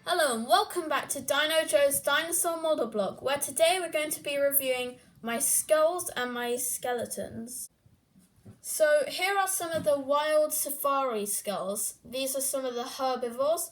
Hello and welcome back to Dino Joe's Dinosaur Model Blog, where today we're going to be reviewing my skulls and my skeletons. So here are some of the wild safari skulls. These are some of the herbivores.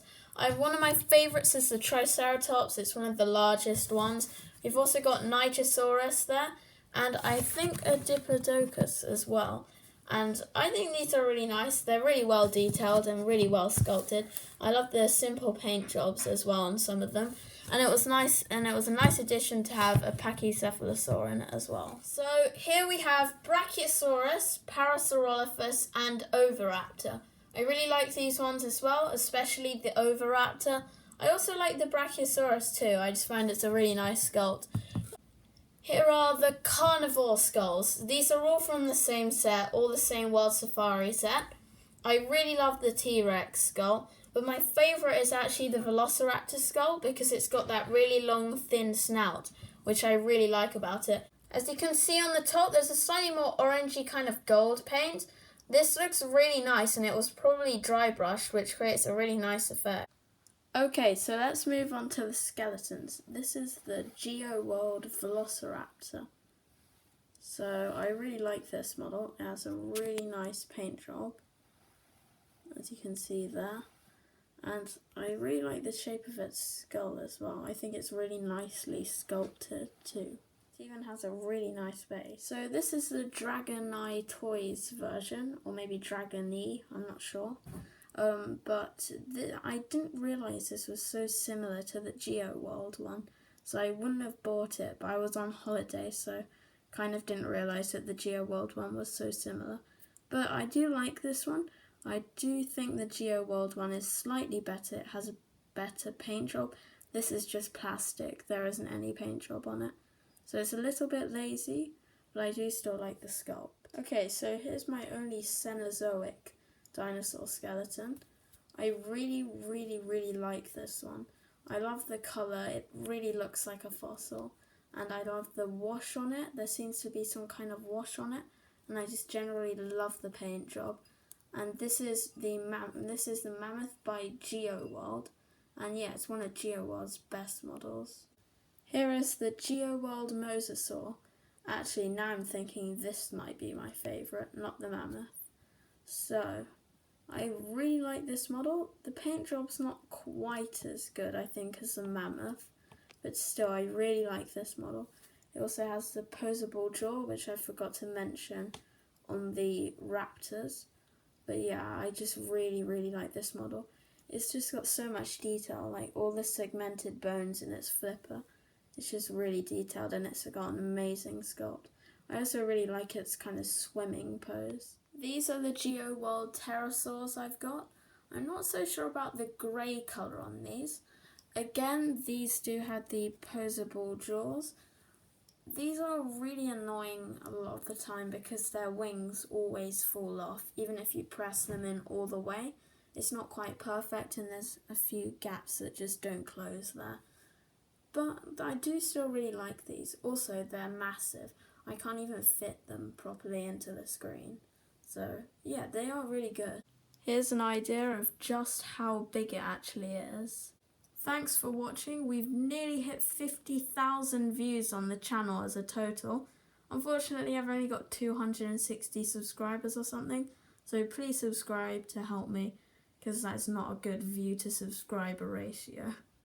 One of my favourites is the Triceratops. It's one of the largest ones. We've also got Nigersaurus there, and I think a Diplodocus as well. And I think these are really nice. They're really well detailed and really well sculpted. I love the simple paint jobs as well on some of them. And it was nice, and it was a nice addition to have a Pachycephalosaur in it as well. So here we have Brachiosaurus, Parasaurolophus, and Oviraptor. I really like these ones as well, especially the Oviraptor. I also like the Brachiosaurus too. I just find it's a really nice sculpt. Here are the carnivore skulls. These are all from the same set, all the same Wild Safari set. I really love the T-Rex skull, but my favourite is actually the Velociraptor skull because it's got that really long, thin snout, which I really like about it. As you can see on the top, there's a slightly more orangey kind of gold paint. This looks really nice, and it was probably dry brushed, which creates a really nice effect. Okay, so let's move on to the skeletons. This is the GeoWorld Velociraptor. So I really like this model. It has a really nice paint job, as you can see there. And I really like the shape of its skull as well. I think it's really nicely sculpted too. It even has a really nice base. So this is the Dragon Eye Toys version, or maybe Dragon Eye, I'm not sure. I didn't realise this was so similar to the GeoWorld one, so I wouldn't have bought it, but I was on holiday, so kind of didn't realise that the GeoWorld one was so similar. But I do like this one. I do think the GeoWorld one is slightly better. It has a better paint job. This is just plastic. There isn't any paint job on it. So it's a little bit lazy, but I do still like the sculpt. Okay, so here's my only Cenozoic dinosaur skeleton. I really like this one. I love the colour. It really looks like a fossil, and I love the wash on it. There seems to be some kind of wash on it, and I just generally love the paint job. And this is the Mammoth by GeoWorld, and yeah, it's one of GeoWorld's best models. Here is the GeoWorld Mosasaur. Actually, now I'm thinking this might be my favourite, not the Mammoth. So I really like this model. The paint job's not quite as good, I think, as the Mammoth, but still, I really like this model. It also has the posable jaw, which I forgot to mention on the Raptors. But yeah, I just really like this model. It's just got so much detail, like all the segmented bones in its flipper. It's just really detailed, and it's got an amazing sculpt. I also really like its kind of swimming pose. These are the GeoWorld pterosaurs I've got. I'm not so sure about the grey colour on these. Again, these do have the posable jaws. These are really annoying a lot of the time because their wings always fall off, even if you press them in all the way. It's not quite perfect, and there's a few gaps that just don't close there. But I do still really like these. Also, they're massive. I can't even fit them properly into the screen. So yeah, they are really good. Here's an idea of just how big it actually is. Thanks for watching. We've nearly hit 50,000 views on the channel as a total. Unfortunately, I've only got 260 subscribers or something, so please subscribe to help me, because that's not a good view to subscriber ratio.